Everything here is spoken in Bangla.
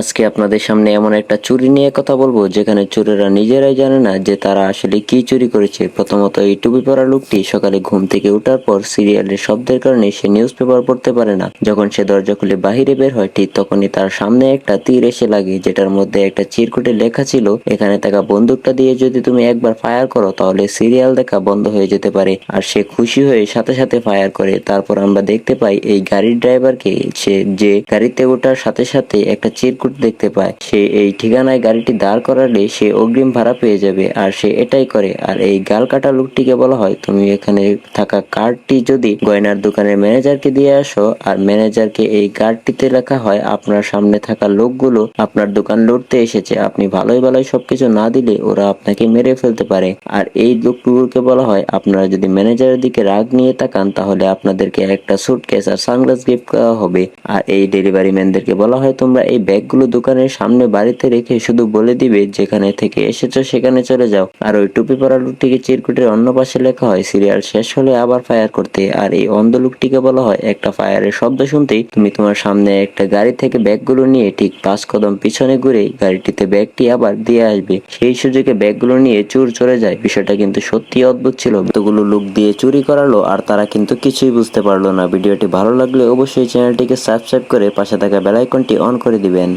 আজকে আপনাদের সামনে এমন একটা চুরি নিয়ে কথা বলবো যেখানে চোরেরা নিজেরাই জানে না যে তারা আসলে কি চুরি করেছে। প্রথমত এই টুপি পরা লোকটি সকালে ঘুম থেকে ওঠার পর সিরিয়ালের শব্দের কারণে সে নিউজ পেপার পড়তে পারে না। যখন সে দরজা খুলে বাহিরে বের হয় ঠিক তখনই তার সামনে একটা তীর এসে লাগে, যেটার মধ্যে একটা চিরকুটে লেখা ছিল, এখানে থাকা বন্দুকটা দিয়ে যদি তুমি একবার ফায়ার করো তাহলে সিরিয়াল দেখা বন্ধ হয়ে যেতে পারে। আর সে খুশি হয়ে সাথে সাথে ফায়ার করে। তারপর আমরা দেখতে পাই এই গাড়ির ড্রাইভারকে, সে যে গাড়িতে ওঠার সাথে সাথে একটা চিরকুট দেখতে পায়। সে এই ঠিকানায় গাড়িটি দাঁড় করালে সে অগ্রিম ভাড়া পেয়ে যাবে, আর সে এটাই করে। আর এই গাল কাটা লোকটিকে বলা হয় তুমি এখানে থাকা কার্ডটি যদি গয়নার দোকানের ম্যানেজারকে দিয়ে আসো, আর ম্যানেজারকে এই কার্ডটিতে লেখা হয় আপনার সামনে থাকা লোকগুলো আপনার দোকান লুটতে এসেছে, আপনি ভালোই ভালোই সবকিছু না দিলে ওরা আপনাকে মেরে ফেলতে পারে। আর এই লোকগুলোকে বলা হয় আপনারা যদি ম্যানেজারের দিকে রাগ নিয়ে তাকান তাহলে আপনাদেরকে একটা সুটকেস আর সানগ্লাস গিফট করা হবে। আর এই ডেলিভারি ম্যানদেরকে বলা হয় তোমরা এই ব্যাগগুলো দোকানের সামনে বাড়িতে রেখে শুধু বলে দিবে যেখানে থেকে এসেছো সেখানে চলে যাও। আর ওই টুপি পরা লোকটিকে চিরকুটের অন্য পাশে লেখা হয় সিরিয়াল শেষ হলে আবার ফায়ার করতে। আর এই অন্ধ লোকটিকে বলা হয় একটা ফায়ারের শব্দ শুনতেই তুমি তোমার সামনে একটা গাড়ি থেকে ব্যাগগুলো নিয়ে ঠিক 5 কদম পিছনে ঘুরে গাড়িটিতে ব্যাগটি আবার দিয়ে আসবে। সেই সুযোগে ব্যাগগুলো নিয়ে চোর চলে যায়। বিষয়টা কিন্তু সত্যি অদ্ভুত ছিল। এতগুলো লোক দিয়ে চুরি করালো আর তারা কিন্তু কিছুই বুঝতে পারলো না। ভিডিওটি ভালো লাগলে অবশ্যই চ্যানেলটিকে সাবস্ক্রাইব করে পাশে থাকা বেল আইকনটি অন করে দিবেন।